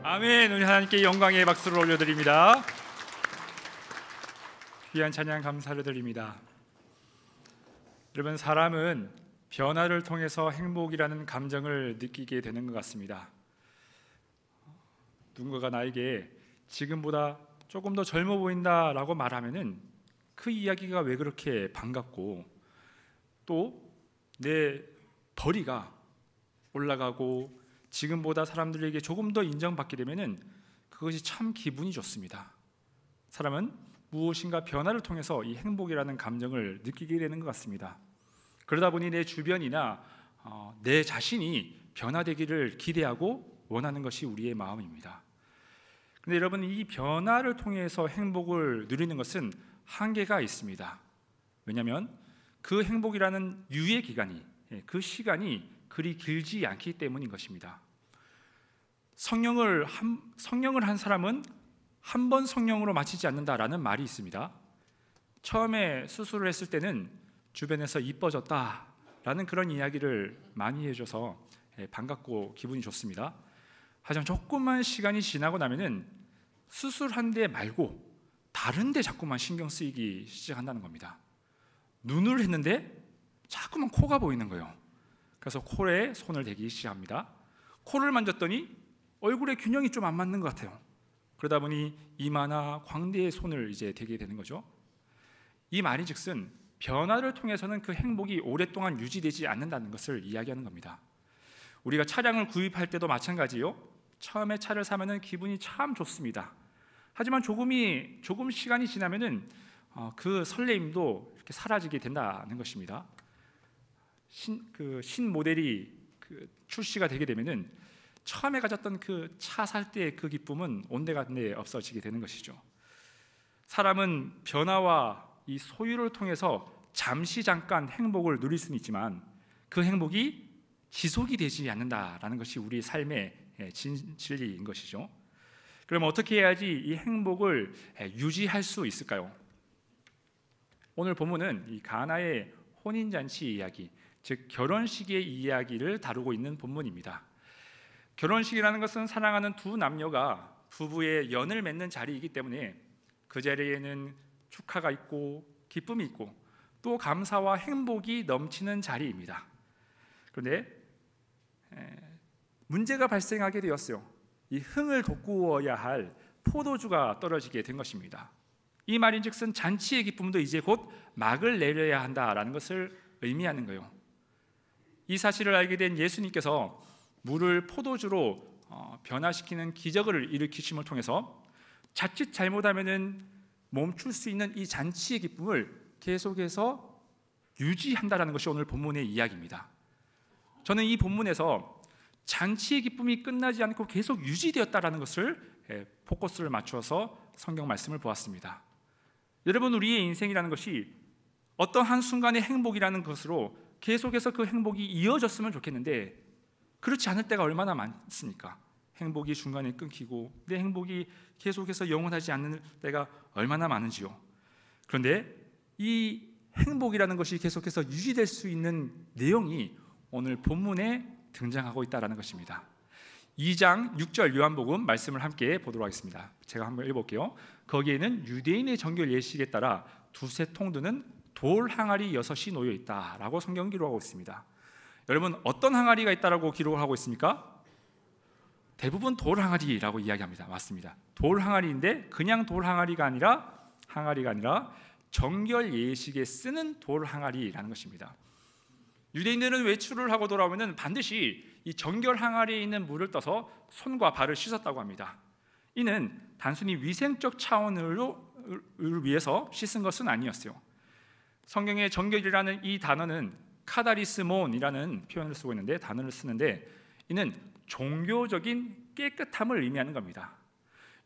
아멘. 우리 하나님께 영광의 박수를 올려드립니다. 귀한 찬양 감사를 드립니다. 여러분, 사람은 변화를 통해서 행복이라는 감정을 느끼게 되는 것 같습니다. 누군가가 나에게 지금보다 조금 더 젊어 보인다라고 말하면은 그 이야기가 왜 그렇게 반갑고, 또 내 벌이가 올라가고 지금보다 사람들에게 조금 더 인정받게 되면은 그것이 참 기분이 좋습니다. 사람은 무엇인가 변화를 통해서 이 행복이라는 감정을 느끼게 되는 것 같습니다. 그러다 보니 내 주변이나 내 자신이 변화되기를 기대하고 원하는 것이 우리의 마음입니다. 그런데 여러분, 이 변화를 통해서 행복을 누리는 것은 한계가 있습니다. 왜냐하면 그 행복이라는 유예 기간이, 그 시간이 그리 길지 않기 때문인 것입니다. 성령을 한 사람은 한 번 성령으로 마치지 않는다라는 말이 있습니다. 처음에 수술을 했을 때는 주변에서 이뻐졌다라는 그런 이야기를 많이 해줘서 반갑고 기분이 좋습니다. 하지만 조금만 시간이 지나고 나면은 수술한 데 말고 다른 데 자꾸만 신경 쓰이기 시작한다는 겁니다. 눈을 했는데 자꾸만 코가 보이는 거예요. 그래서 코에 손을 대기 시작합니다. 코를 만졌더니 얼굴의 균형이 좀 안 맞는 것 같아요. 그러다 보니 이마나 광대에 손을 이제 대게 되는 거죠. 이 말인즉슨 변화를 통해서는 그 행복이 오랫동안 유지되지 않는다는 것을 이야기하는 겁니다. 우리가 차량을 구입할 때도 마찬가지요. 처음에 차를 사면은 기분이 참 좋습니다. 하지만 조금 시간이 지나면은 그 설레임도 이렇게 사라지게 된다는 것입니다. 신 모델이 출시가 되게 되면은 처음에 가졌던 그 차 살 때의 그 기쁨은 온데간데 없어지게 되는 것이죠. 사람은 변화와 이 소유를 통해서 잠깐 행복을 누릴 수는 있지만 그 행복이 지속이 되지 않는다라는 것이 우리 삶의 진리인 것이죠. 그럼 어떻게 해야지 이 행복을 유지할 수 있을까요? 오늘 본문은 이 가나의 혼인잔치 이야기, 즉 결혼식의 이야기를 다루고 있는 본문입니다. 결혼식이라는 것은 사랑하는 두 남녀가 부부의 연을 맺는 자리이기 때문에 그 자리에는 축하가 있고 기쁨이 있고 또 감사와 행복이 넘치는 자리입니다. 그런데 문제가 발생하게 되었어요. 이 흥을 돋구어야 할 포도주가 떨어지게 된 것입니다. 이 말인즉슨 잔치의 기쁨도 이제 곧 막을 내려야 한다라는 것을 의미하는 거예요. 이 사실을 알게 된 예수님께서 물을 포도주로 변화시키는 기적을 일으키심을 통해서 자칫 잘못하면은 멈출 수 있는 이 잔치의 기쁨을 계속해서 유지한다라는 것이 오늘 본문의 이야기입니다. 저는 이 본문에서 잔치의 기쁨이 끝나지 않고 계속 유지되었다라는 것을 포커스를 맞춰서 성경 말씀을 보았습니다. 여러분, 우리의 인생이라는 것이 어떤 한순간의 행복이라는 것으로 계속해서 그 행복이 이어졌으면 좋겠는데 그렇지 않을 때가 얼마나 많습니까? 행복이 중간에 끊기고 내 행복이 계속해서 영원하지 않는 때가 얼마나 많은지요. 그런데 이 행복이라는 것이 계속해서 유지될 수 있는 내용이 오늘 본문에 등장하고 있다는 것입니다. 2장 6절 요한복음 말씀을 함께 보도록 하겠습니다. 제가 한번 읽어볼게요. 거기에는 유대인의 정결 예식에 따라 두세 통 드는 돌 항아리 6이 놓여 있다라고 성경 기록하고 있습니다. 여러분, 어떤 항아리가 있다라고 기록을 하고 있습니까? 대부분 돌 항아리라고 이야기합니다. 맞습니다. 돌 항아리인데 그냥 돌 항아리가 아니라 정결 예식에 쓰는 돌 항아리라는 것입니다. 유대인들은 외출을 하고 돌아오면 반드시 이 정결 항아리에 있는 물을 떠서 손과 발을 씻었다고 합니다. 이는 단순히 위생적 차원으로 위해서 씻은 것은 아니었어요. 성경의 정결이라는 이 단어는 카다리스몬이라는 표현을 쓰고 있는데, 단어를 쓰는데 이는 종교적인 깨끗함을 의미하는 겁니다.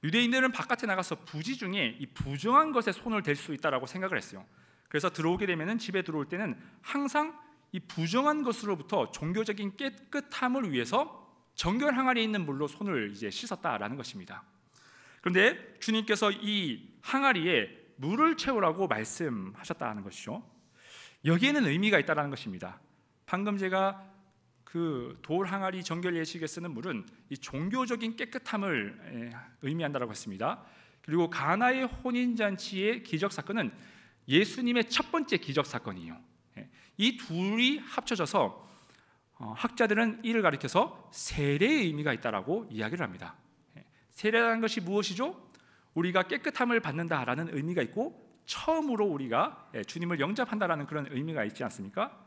유대인들은 바깥에 나가서 부지 중에 이 부정한 것에 손을 댈 수 있다라고 생각을 했어요. 그래서 들어오게 되면은, 집에 들어올 때는 항상 이 부정한 것으로부터 종교적인 깨끗함을 위해서 정결 항아리에 있는 물로 손을 이제 씻었다라는 것입니다. 그런데 주님께서 이 항아리에 물을 채우라고 말씀하셨다는 것이죠. 여기에는 의미가 있다는 것입니다. 방금 제가 그 돌 항아리 정결 예식에 쓰는 물은 이 종교적인 깨끗함을 의미한다라고 했습니다. 그리고 가나의 혼인 잔치의 기적 사건은 예수님의 첫 번째 기적 사건이에요. 이 둘이 합쳐져서 학자들은 이를 가리켜서 세례의 의미가 있다라고 이야기를 합니다. 세례라는 것이 무엇이죠? 우리가 깨끗함을 받는다라는 의미가 있고 처음으로 우리가 주님을 영접한다라는 그런 의미가 있지 않습니까?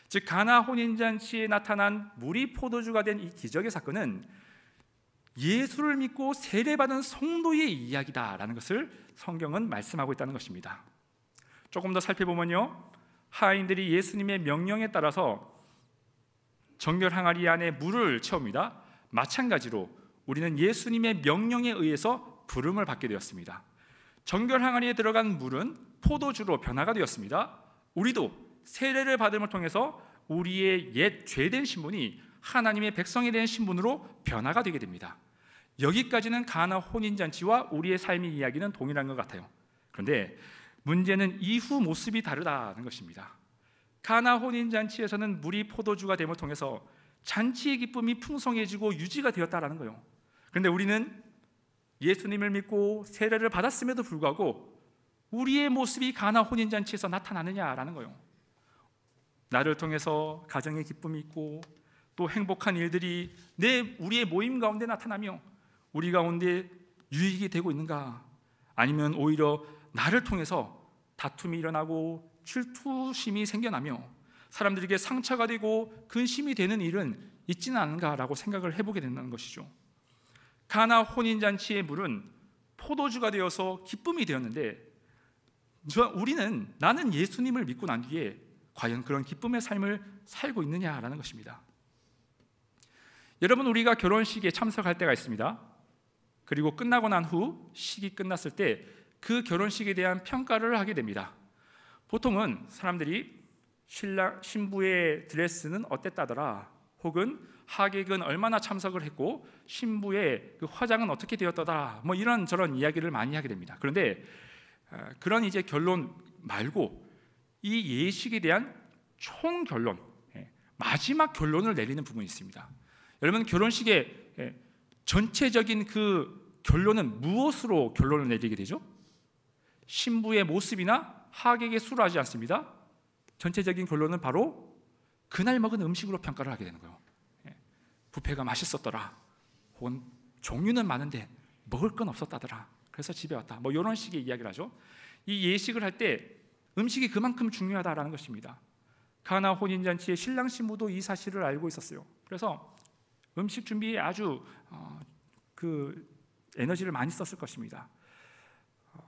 즉 가나 혼인잔치에 나타난 물이 포도주가 된 이 기적의 사건은 예수를 믿고 세례받은 성도의 이야기다라는 것을 성경은 말씀하고 있다는 것입니다. 조금 더 살펴보면요, 하인들이 예수님의 명령에 따라서 정결 항아리 안에 물을 채웁니다. 마찬가지로 우리는 예수님의 명령에 의해서 부름을 받게 되었습니다. 정결 항아리에 들어간 물은 포도주로 변화가 되었습니다. 우리도 세례를 받음을 통해서 우리의 옛 죄된 신분이 하나님의 백성에 대한 신분으로 변화가 되게 됩니다. 여기까지는 가나 혼인잔치와 우리의 삶의 이야기는 동일한 것 같아요. 그런데 문제는 이후 모습이 다르다는 것입니다. 가나 혼인잔치에서는 물이 포도주가 됨을 통해서 잔치의 기쁨이 풍성해지고 유지가 되었다라는 거예요. 그런데 우리는 예수님을 믿고 세례를 받았음에도 불구하고 우리의 모습이 가나 혼인잔치에서 나타나느냐라는 거예요. 나를 통해서 가정의 기쁨이 있고 또 행복한 일들이 우리의 모임 가운데 나타나며 우리 가운데 유익이 되고 있는가? 아니면 오히려 나를 통해서 다툼이 일어나고 질투심이 생겨나며 사람들에게 상처가 되고 근심이 되는 일은 있지는 않은가라고 생각을 해보게 된다는 것이죠. 가나 혼인잔치의 물은 포도주가 되어서 기쁨이 되었는데 나는 예수님을 믿고 난 뒤에 과연 그런 기쁨의 삶을 살고 있느냐라는 것입니다. 여러분, 우리가 결혼식에 참석할 때가 있습니다. 그리고 끝나고 난 후 식이 끝났을 때 그 결혼식에 대한 평가를 하게 됩니다. 보통은 사람들이 신부의 드레스는 어땠다더라, 혹은 하객은 얼마나 참석을 했고 신부의 그 화장은 어떻게 되었더라, 뭐 이런저런 이야기를 많이 하게 됩니다. 그런데 그런 이제 결론 말고 이 예식에 대한 총 결론, 마지막 결론을 내리는 부분이 있습니다. 여러분, 결혼식의 전체적인 그 결론은 무엇으로 결론을 내리게 되죠? 신부의 모습이나 하객의 수로 하지 않습니다. 전체적인 결론은 바로 그날 먹은 음식으로 평가를 하게 되는 거예요. 뷔페가 맛있었더라, 혹은 종류는 많은데 먹을 건 없었다더라, 그래서 집에 왔다, 뭐 이런 식의 이야기를 하죠. 이 예식을 할 때 음식이 그만큼 중요하다라는 것입니다. 가나 혼인잔치의 신랑 신부도 이 사실을 알고 있었어요. 그래서 음식 준비에 아주 그 에너지를 많이 썼을 것입니다.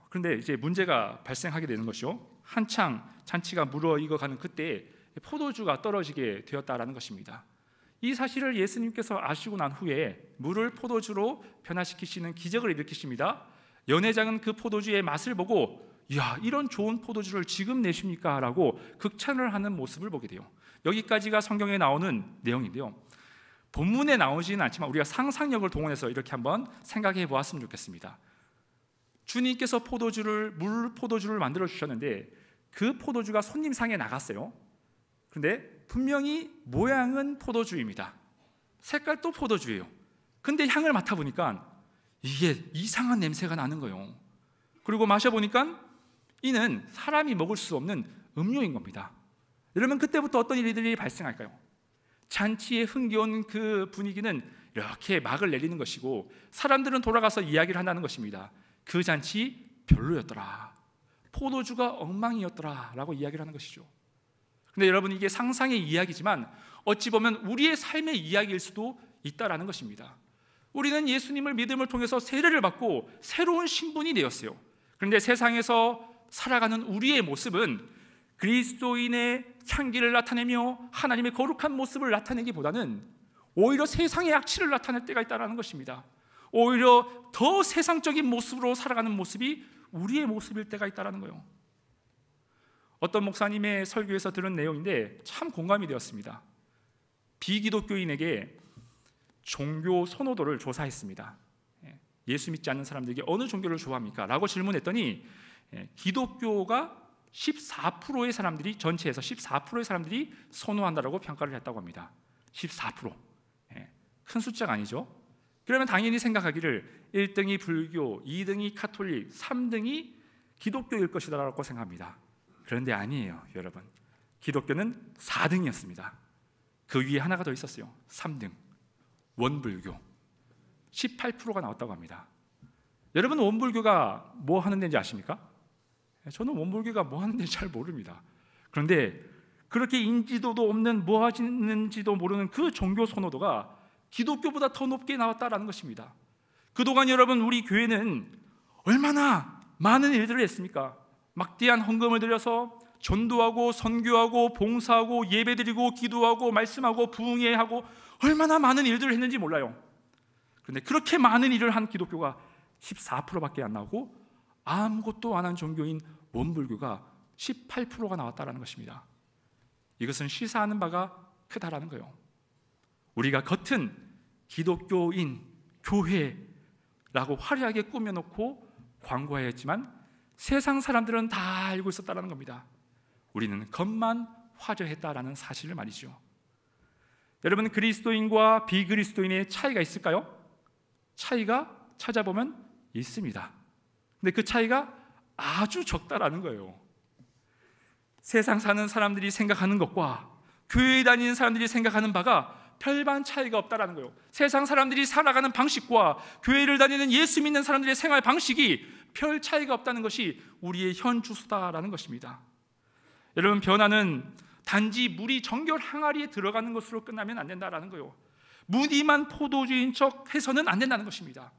그런데 이제 문제가 발생하게 되는 것이요, 한창 잔치가 무르익어가는 그때 포도주가 떨어지게 되었다라는 것입니다. 이 사실을 예수님께서 아시고 난 후에 물을 포도주로 변화시키시는 기적을 일으키십니다. 연회장은 그 포도주의 맛을 보고 "이야, 이런 좋은 포도주를 지금 내십니까?" 라고 극찬을 하는 모습을 보게 돼요. 여기까지가 성경에 나오는 내용인데요, 본문에 나오지는 않지만 우리가 상상력을 동원해서 이렇게 한번 생각해 보았으면 좋겠습니다. 주님께서 물 포도주를 만들어 주셨는데 그 포도주가 손님상에 나갔어요. 그런데 분명히 모양은 포도주입니다. 색깔도 포도주예요. 근데 향을 맡아보니까 이게 이상한 냄새가 나는 거예요. 그리고 마셔보니까 이는 사람이 먹을 수 없는 음료인 겁니다. 여러분, 그때부터 어떤 일들이 발생할까요? 잔치에 흥겨운 그 분위기는 이렇게 막을 내리는 것이고 사람들은 돌아가서 이야기를 한다는 것입니다. 그 잔치 별로였더라, 포도주가 엉망이었더라 라고 이야기를 하는 것이죠. 근데 여러분, 이게 상상의 이야기지만 어찌 보면 우리의 삶의 이야기일 수도 있다라는 것입니다. 우리는 예수님을 믿음을 통해서 세례를 받고 새로운 신분이 되었어요. 그런데 세상에서 살아가는 우리의 모습은 그리스도인의 향기를 나타내며 하나님의 거룩한 모습을 나타내기보다는 오히려 세상의 악취를 나타낼 때가 있다는 것입니다. 오히려 더 세상적인 모습으로 살아가는 모습이 우리의 모습일 때가 있다는 거예요. 어떤 목사님의 설교에서 들은 내용인데 참 공감이 되었습니다. 비기독교인에게 종교 선호도를 조사했습니다. 예수 믿지 않는 사람들에게 어느 종교를 좋아합니까? 라고 질문했더니 기독교가 14%의 사람들이, 전체에서 14%의 사람들이 선호한다라고 평가를 했다고 합니다. 14%. 큰 숫자가 아니죠. 그러면 당연히 생각하기를 1등이 불교, 2등이 카톨릭, 3등이 기독교일 것이다라고 생각합니다. 그런데 아니에요, 여러분. 기독교는 4등이었습니다. 그 위에 하나가 더 있었어요. 3등, 원불교. 18%가 나왔다고 합니다. 여러분, 원불교가 뭐 하는 데인지 아십니까? 저는 원불교가 뭐 하는 데인지 잘 모릅니다. 그런데 그렇게 인지도도 없는, 뭐 하시는지도 모르는 그 종교 선호도가 기독교보다 더 높게 나왔다라는 것입니다. 그동안 여러분, 우리 교회는 얼마나 많은 일들을 했습니까? 막대한 헌금을 들여서 전도하고 선교하고 봉사하고 예배드리고 기도하고 말씀하고 부흥회하고 얼마나 많은 일들을 했는지 몰라요. 그런데 그렇게 많은 일을 한 기독교가 14%밖에 안 나오고 아무것도 안 한 종교인 원불교가 18%가 나왔다는 것입니다. 이것은 시사하는 바가 크다라는 거예요. 우리가 겉은 기독교인, 교회라고 화려하게 꾸며놓고 광고하였지만 세상 사람들은 다 알고 있었다는 겁니다. 우리는 겉만 화려했다라는 사실을 말이죠. 여러분, 그리스도인과 비그리스도인의 차이가 있을까요? 차이가 찾아보면 있습니다. 근데 그 차이가 아주 적다라는 거예요. 세상 사는 사람들이 생각하는 것과 교회에 다니는 사람들이 생각하는 바가 별반 차이가 없다라는 거예요. 세상 사람들이 살아가는 방식과 교회를 다니는 예수 믿는 사람들의 생활 방식이 별 차이가 없다는 것이 우리의 현 주소다라는 것입니다. 여러분, 변화는 단지 물이 정결 항아리에 들어가는 것으로 끝나면 안 된다라는 거예요. 무늬만 포도주인 척 해서는 안 된다는 것입니다.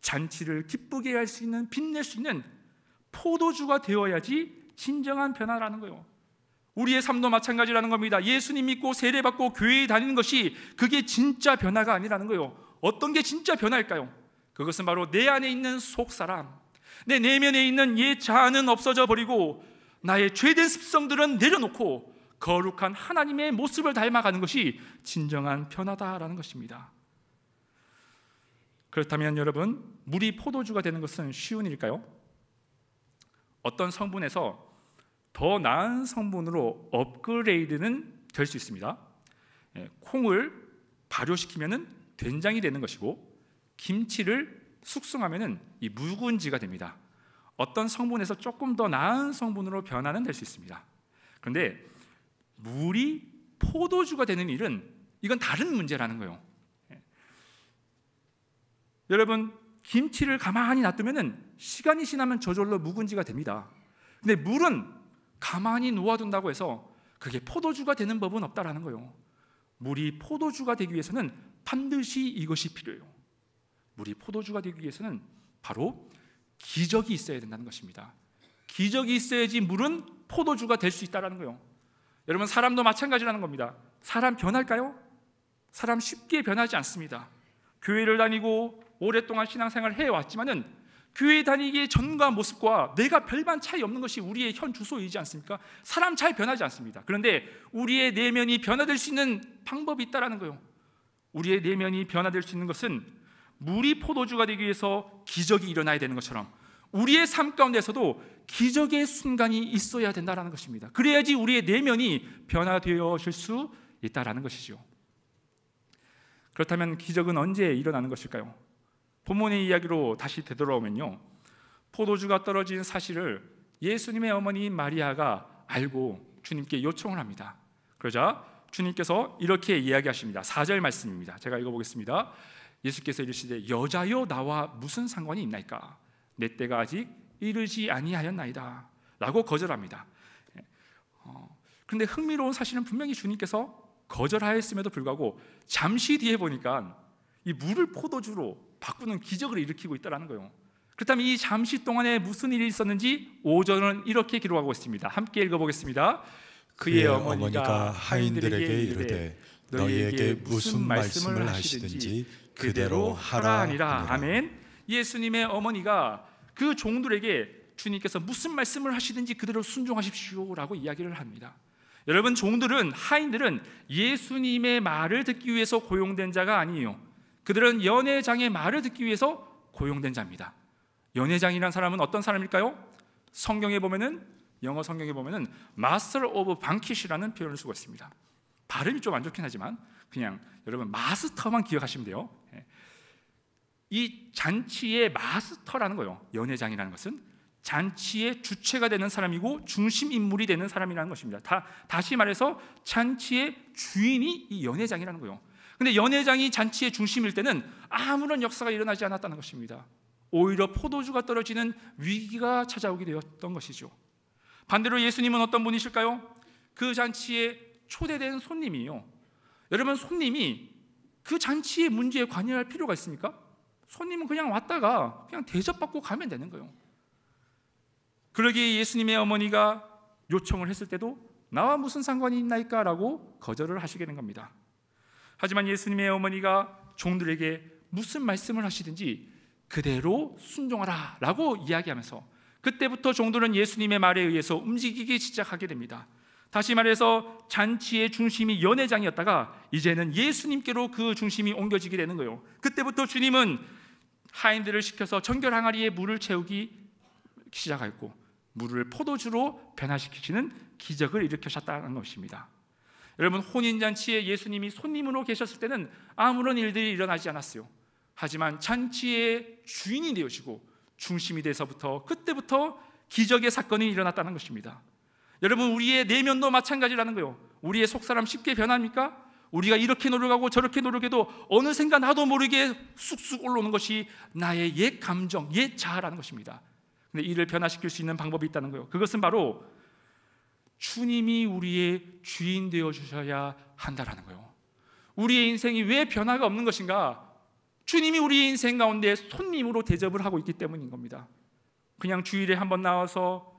잔치를 기쁘게 할 수 있는, 빛낼 수 있는 포도주가 되어야지 진정한 변화라는 거예요. 우리의 삶도 마찬가지라는 겁니다. 예수님 믿고 세례받고 교회에 다니는 것이 그게 진짜 변화가 아니라는 거예요. 어떤 게 진짜 변화일까요? 그것은 바로 내 안에 있는 속사람, 내 내면에 있는 옛 자아는 없어져 버리고 나의 죄된 습성들은 내려놓고 거룩한 하나님의 모습을 닮아가는 것이 진정한 변화다라는 것입니다. 그렇다면 여러분, 물이 포도주가 되는 것은 쉬운 일일까요? 어떤 성분에서 더 나은 성분으로 업그레이드는 될 수 있습니다. 콩을 발효시키면 된장이 되는 것이고, 김치를 숙성하면 이 묵은지가 됩니다. 어떤 성분에서 조금 더 나은 성분으로 변화는 될 수 있습니다. 그런데 물이 포도주가 되는 일은 이건 다른 문제라는 거예요. 여러분, 김치를 가만히 놔두면 시간이 지나면 저절로 묵은지가 됩니다. 근데 물은 가만히 놓아둔다고 해서 그게 포도주가 되는 법은 없다라는 거예요. 물이 포도주가 되기 위해서는 반드시 이것이 필요해요. 물이 포도주가 되기 위해서는 바로 기적이 있어야 된다는 것입니다. 기적이 있어야지 물은 포도주가 될 수 있다는 거예요. 여러분, 사람도 마찬가지라는 겁니다. 사람 변할까요? 사람 쉽게 변하지 않습니다. 교회를 다니고 오랫동안 신앙생활을 해왔지만은 교회 다니기 전과 모습과 내가 별반 차이 없는 것이 우리의 현 주소이지 않습니까? 사람 잘 변하지 않습니다. 그런데 우리의 내면이 변화될 수 있는 방법이 있다는 거예요. 우리의 내면이 변화될 수 있는 것은 물이 포도주가 되기 위해서 기적이 일어나야 되는 것처럼 우리의 삶 가운데서도 기적의 순간이 있어야 된다는 것입니다. 그래야지 우리의 내면이 변화되어질 수 있다는 것이죠. 그렇다면 기적은 언제 일어나는 것일까요? 본문의 이야기로 다시 되돌아오면요, 포도주가 떨어진 사실을 예수님의 어머니인 마리아가 알고 주님께 요청을 합니다. 그러자 주님께서 이렇게 이야기하십니다. 4절 말씀입니다. 제가 읽어보겠습니다. 예수께서 이르시되 여자여 나와 무슨 상관이 있나이까? 내 때가 아직 이르지 아니하였나이다 라고 거절합니다. 그런데 흥미로운 사실은 분명히 주님께서 거절하였음에도 불구하고 잠시 뒤에 보니까 이 물을 포도주로 바꾸는 기적을 일으키고 있다는 거예요. 그렇다면 이 잠시 동안에 무슨 일이 있었는지 5절은 이렇게 기록하고 있습니다. 함께 읽어보겠습니다. 그의 어머니가 하인들에게 이르되 너희에게 무슨 말씀을 하시든지 그대로 하라 하니라. 아멘. 예수님의 어머니가 그 종들에게 주님께서 무슨 말씀을 하시든지 그대로 순종하십시오라고 이야기를 합니다. 여러분, 종들은, 하인들은 예수님의 말을 듣기 위해서 고용된 자가 아니에요. 그들은 연회장의 말을 듣기 위해서 고용된 자입니다. 연회장이라는 사람은 어떤 사람일까요? 성경에 보면은, 영어 성경에 보면은 Master of Banquet이라는 표현을 쓰고 있습니다. 발음이 좀 안 좋긴 하지만 그냥 여러분 마스터만 기억하시면 돼요. 이 잔치의 마스터라는 거예요. 연회장이라는 것은 잔치의 주체가 되는 사람이고 중심 인물이 되는 사람이라는 것입니다. 다시 말해서 잔치의 주인이 이 연회장이라는 거예요. 근데 연회장이 잔치의 중심일 때는 아무런 역사가 일어나지 않았다는 것입니다. 오히려 포도주가 떨어지는 위기가 찾아오게 되었던 것이죠. 반대로 예수님은 어떤 분이실까요? 그 잔치에 초대된 손님이요. 여러분, 손님이 그 잔치의 문제에 관여할 필요가 있습니까? 손님은 그냥 왔다가 그냥 대접받고 가면 되는 거예요. 그러기에 예수님의 어머니가 요청을 했을 때도 나와 무슨 상관이 있나이까? 라고 거절을 하시게 된 겁니다. 하지만 예수님의 어머니가 종들에게 무슨 말씀을 하시든지 그대로 순종하라 라고 이야기하면서 그때부터 종들은 예수님의 말에 의해서 움직이기 시작하게 됩니다. 다시 말해서 잔치의 중심이 연회장이었다가 이제는 예수님께로 그 중심이 옮겨지게 되는 거예요. 그때부터 주님은 하인들을 시켜서 정결 항아리에 물을 채우기 시작했고 물을 포도주로 변화시키시는 기적을 일으키셨다는 것입니다. 여러분, 혼인잔치에 예수님이 손님으로 계셨을 때는 아무런 일들이 일어나지 않았어요. 하지만 잔치의 주인이 되시고 중심이 돼서부터 그때부터 기적의 사건이 일어났다는 것입니다. 여러분, 우리의 내면도 마찬가지라는 거예요. 우리의 속사람 쉽게 변합니까? 우리가 이렇게 노력하고 저렇게 노력해도 어느샌가 나도 모르게 쑥쑥 올라오는 것이 나의 옛 감정, 옛 자아라는 것입니다. 근데 이를 변화시킬 수 있는 방법이 있다는 거예요. 그것은 바로 주님이 우리의 주인 되어 주셔야 한다라는 거예요. 우리의 인생이 왜 변화가 없는 것인가? 주님이 우리의 인생 가운데 손님으로 대접을 하고 있기 때문인 겁니다. 그냥 주일에 한번 나와서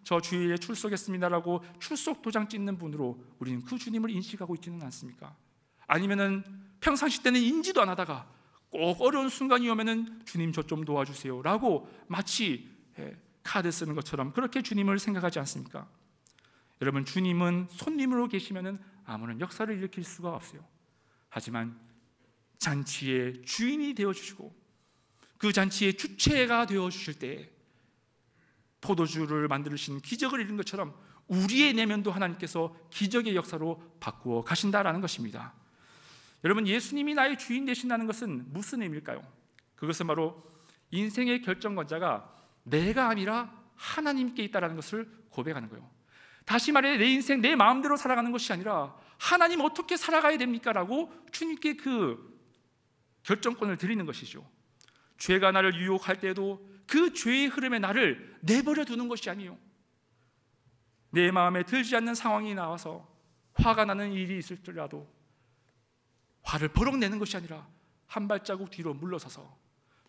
저 주일에 출석했습니다라고 출석 도장 찍는 분으로 우리는 그 주님을 인식하고 있지는 않습니까? 아니면은 평상시 때는 인지도 안 하다가 꼭 어려운 순간이 오면은 주님 저 좀 도와주세요 라고 마치 카드 쓰는 것처럼 그렇게 주님을 생각하지 않습니까? 여러분, 주님은 손님으로 계시면은 아무런 역사를 일으킬 수가 없어요. 하지만 잔치의 주인이 되어주시고 그 잔치의 주체가 되어주실 때 포도주를 만드신 기적을 이룬 것처럼 우리의 내면도 하나님께서 기적의 역사로 바꾸어 가신다라는 것입니다. 여러분, 예수님이 나의 주인 되신다는 것은 무슨 의미일까요? 그것은 바로 인생의 결정권자가 내가 아니라 하나님께 있다는 것을 고백하는 거예요. 다시 말해 내 인생 내 마음대로 살아가는 것이 아니라 하나님 어떻게 살아가야 됩니까? 라고 주님께 그 결정권을 드리는 것이죠. 죄가 나를 유혹할 때도 그 죄의 흐름에 나를 내버려 두는 것이 아니에요. 내 마음에 들지 않는 상황이 나와서 화가 나는 일이 있을지라도 화를 버럭 내는 것이 아니라 한 발자국 뒤로 물러서서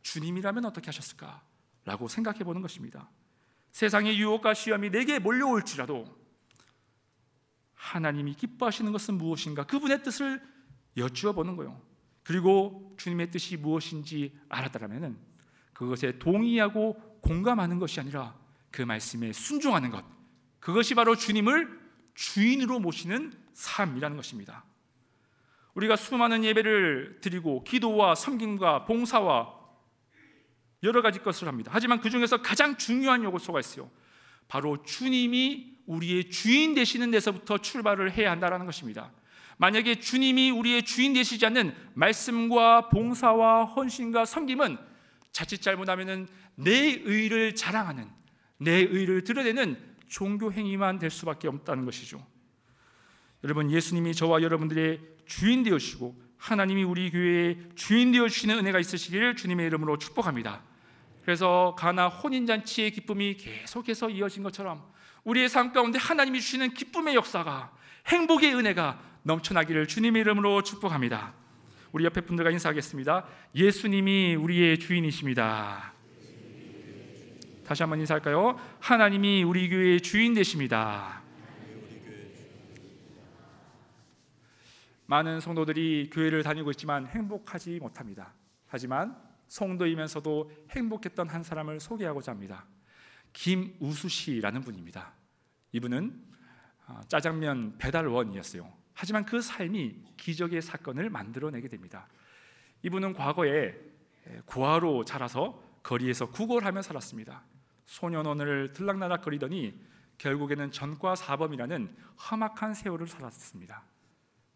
주님이라면 어떻게 하셨을까? 라고 생각해 보는 것입니다. 세상의 유혹과 시험이 내게 몰려올지라도 하나님이 기뻐하시는 것은 무엇인가? 그분의 뜻을 여쭈어 보는 거예요. 그리고 주님의 뜻이 무엇인지 알았다면 그것에 동의하고 공감하는 것이 아니라 그 말씀에 순종하는 것, 그것이 바로 주님을 주인으로 모시는 삶이라는 것입니다. 우리가 수많은 예배를 드리고 기도와 섬김과 봉사와 여러 가지 것을 합니다. 하지만 그 중에서 가장 중요한 요소가 있어요. 바로 주님이 우리의 주인 되시는 데서부터 출발을 해야 한다는 것입니다. 만약에 주님이 우리의 주인 되시지 않는 말씀과 봉사와 헌신과 섬김은 자칫 잘못하면 내 의를 자랑하는, 내 의를 드러내는 종교 행위만 될 수밖에 없다는 것이죠. 여러분, 예수님이 저와 여러분들의 주인 되어주시고 하나님이 우리 교회의 주인 되어주시는 은혜가 있으시기를 주님의 이름으로 축복합니다. 그래서 가나 혼인잔치의 기쁨이 계속해서 이어진 것처럼 우리의 삶 가운데 하나님이 주시는 기쁨의 역사가, 행복의 은혜가 넘쳐나기를 주님의 이름으로 축복합니다. 우리 옆에 분들과 인사하겠습니다. 예수님이 우리의 주인이십니다. 다시 한번 인사할까요? 하나님이 우리 교회의 주인 되십니다. 많은 성도들이 교회를 다니고 있지만 행복하지 못합니다. 하지만 성도이면서도 행복했던 한 사람을 소개하고자 합니다. 김우수 씨라는 분입니다. 이분은 짜장면 배달원이었어요. 하지만 그 삶이 기적의 사건을 만들어내게 됩니다. 이분은 과거에 고아로 자라서 거리에서 구걸하며 살았습니다. 소년원을 들락날락거리더니 결국에는 전과사범이라는 험악한 세월을 살았습니다.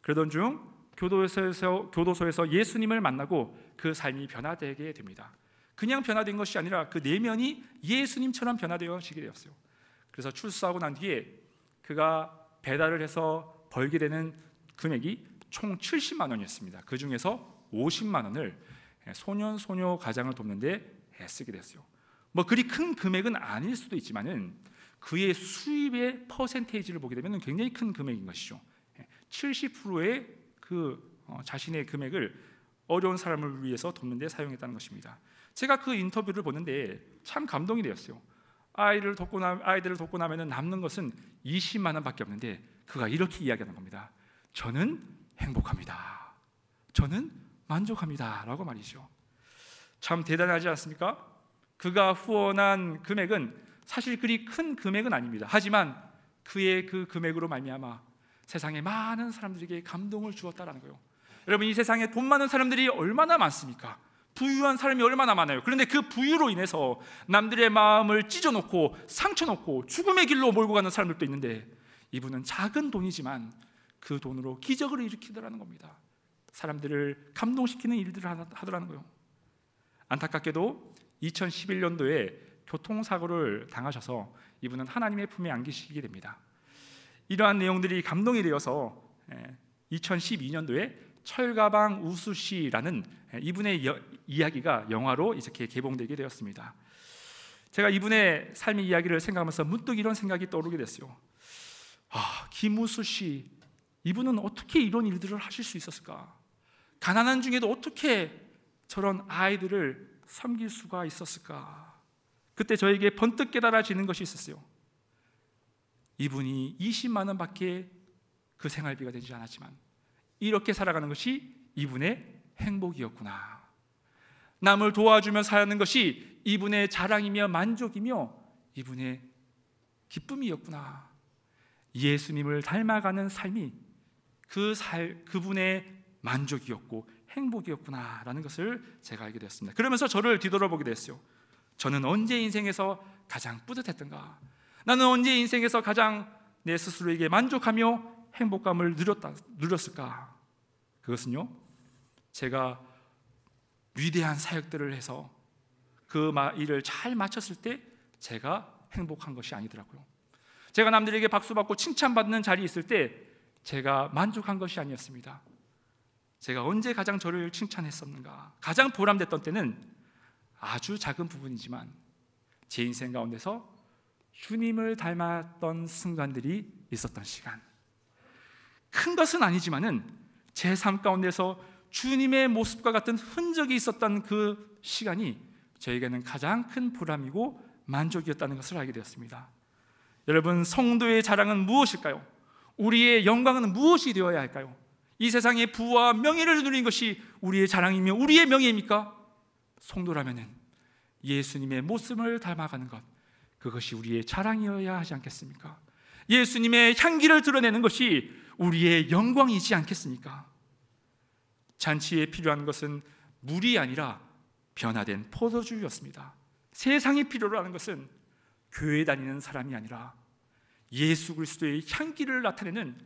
그러던 중 교도소에서 예수님을 만나고 그 삶이 변화되게 됩니다. 그냥 변화된 것이 아니라 그 내면이 예수님처럼 변화되어지게 되었어요. 그래서 출소하고 난 뒤에 그가 배달을 해서 벌게 되는 금액이 총 70만 원이었습니다. 그 중에서 50만 원을 소년 가장을 돕는 데 쓰게 됐어요. 뭐 그리 큰 금액은 아닐 수도 있지만은 그의 수입의 퍼센테이지를 보게 되면 굉장히 큰 금액인 것이죠. 70%의 자신의 금액을 어려운 사람을 위해서 돕는 데 사용했다는 것입니다. 제가 그 인터뷰를 보는데 참 감동이 되었어요. 아이들을 돕고 나면 남는 것은 20만 원밖에 없는데 그가 이렇게 이야기하는 겁니다. 저는 행복합니다. 저는 만족합니다. 라고 말이죠. 참 대단하지 않습니까? 그가 후원한 금액은 사실 그리 큰 금액은 아닙니다. 하지만 그의 그 금액으로 말미암아 세상에 많은 사람들에게 감동을 주었다라는 거예요. 여러분, 이 세상에 돈 많은 사람들이 얼마나 많습니까? 부유한 사람이 얼마나 많아요. 그런데 그 부유로 인해서 남들의 마음을 찢어놓고 상처놓고 죽음의 길로 몰고 가는 사람들도 있는데 이분은 작은 돈이지만 그 돈으로 기적을 일으키더라는 겁니다. 사람들을 감동시키는 일들을 하더라는 거예요. 안타깝게도 2011년도에 교통사고를 당하셔서 이분은 하나님의 품에 안기시게 됩니다. 이러한 내용들이 감동이 되어서 2012년도에 철가방 우수씨라는 이분의 이야기가 영화로 이렇게 개봉되게 되었습니다. 제가 이분의 삶의 이야기를 생각하면서 문득 이런 생각이 떠오르게 됐어요. 김우수 씨, 이분은 어떻게 이런 일들을 하실 수 있었을까? 가난한 중에도 어떻게 저런 아이들을 섬길 수가 있었을까? 그때 저에게 번뜩 깨달아지는 것이 있었어요. 이분이 20만 원밖에 그 생활비가 되지 않았지만 이렇게 살아가는 것이 이분의 행복이었구나. 남을 도와주며 사는 것이 이분의 자랑이며 만족이며 이분의 기쁨이었구나. 예수님을 닮아가는 삶이 그분의 만족이었고 행복이었구나라는 것을 제가 알게 되었습니다. 그러면서 저를 뒤돌아보게 됐어요. 저는 언제 인생에서 가장 뿌듯했던가? 나는 언제 인생에서 가장 내 스스로에게 만족하며 행복감을 누렸을까? 그것은요, 제가 위대한 사역들을 해서 그 일을 잘 마쳤을 때 제가 행복한 것이 아니더라고요. 제가 남들에게 박수받고 칭찬받는 자리에 있을 때 제가 만족한 것이 아니었습니다. 제가 언제 가장 저를 칭찬했었는가? 가장 보람됐던 때는 아주 작은 부분이지만 제 인생 가운데서 주님을 닮았던 순간들이 있었던 시간. 큰 것은 아니지만은 제 삶 가운데서 주님의 모습과 같은 흔적이 있었던 그 시간이 저에게는 가장 큰 보람이고 만족이었다는 것을 알게 되었습니다. 여러분, 성도의 자랑은 무엇일까요? 우리의 영광은 무엇이 되어야 할까요? 이 세상의 부와 명예를 누리는 것이 우리의 자랑이며 우리의 명예입니까? 성도라면은 예수님의 모습을 닮아가는 것, 그것이 우리의 자랑이어야 하지 않겠습니까? 예수님의 향기를 드러내는 것이 우리의 영광이지 않겠습니까? 잔치에 필요한 것은 물이 아니라 변화된 포도주였습니다. 세상이 필요로 하는 것은 교회 다니는 사람이 아니라 예수 그리스도의 향기를 나타내는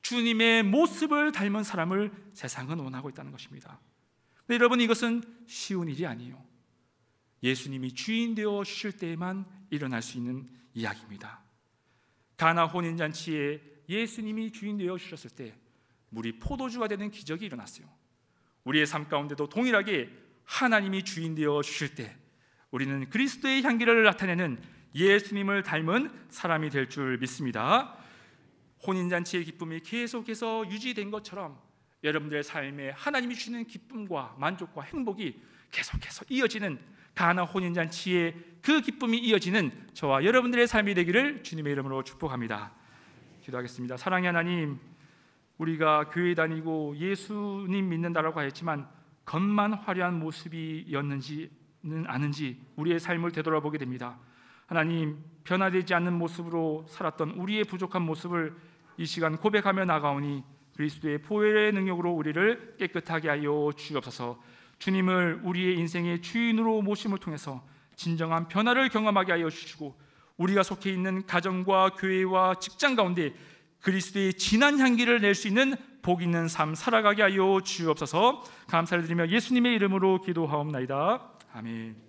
주님의 모습을 닮은 사람을 세상은 원하고 있다는 것입니다. 근데 여러분, 이것은 쉬운 일이 아니에요. 예수님이 주인 되어 주실 때에만 일어날 수 있는 이야기입니다. 가나 혼인잔치에 예수님이 주인 되어 주셨을 때 물이 포도주가 되는 기적이 일어났어요. 우리의 삶 가운데도 동일하게 하나님이 주인 되어 주실 때 우리는 그리스도의 향기를 나타내는 예수님을 닮은 사람이 될 줄 믿습니다. 혼인잔치의 기쁨이 계속해서 유지된 것처럼 여러분들의 삶에 하나님이 주시는 기쁨과 만족과 행복이 계속해서 이어지는 가나 혼인잔치의 그 기쁨이 이어지는 저와 여러분들의 삶이 되기를 주님의 이름으로 축복합니다. 기도하겠습니다. 사랑의 하나님, 우리가 교회 다니고 예수님 믿는다라고 하였지만 겉만 화려한 모습이었는지는 아는지 우리의 삶을 되돌아보게 됩니다. 하나님, 변화되지 않는 모습으로 살았던 우리의 부족한 모습을 이 시간 고백하며 나가오니 그리스도의 보혈의 능력으로 우리를 깨끗하게 하여 주옵소서. 주님을 우리의 인생의 주인으로 모심을 통해서 진정한 변화를 경험하게 하여 주시고 우리가 속해 있는 가정과 교회와 직장 가운데 그리스도의 진한 향기를 낼 수 있는 복 있는 삶 살아가게 하여 주옵소서. 감사를 드리며 예수님의 이름으로 기도하옵나이다. 아멘.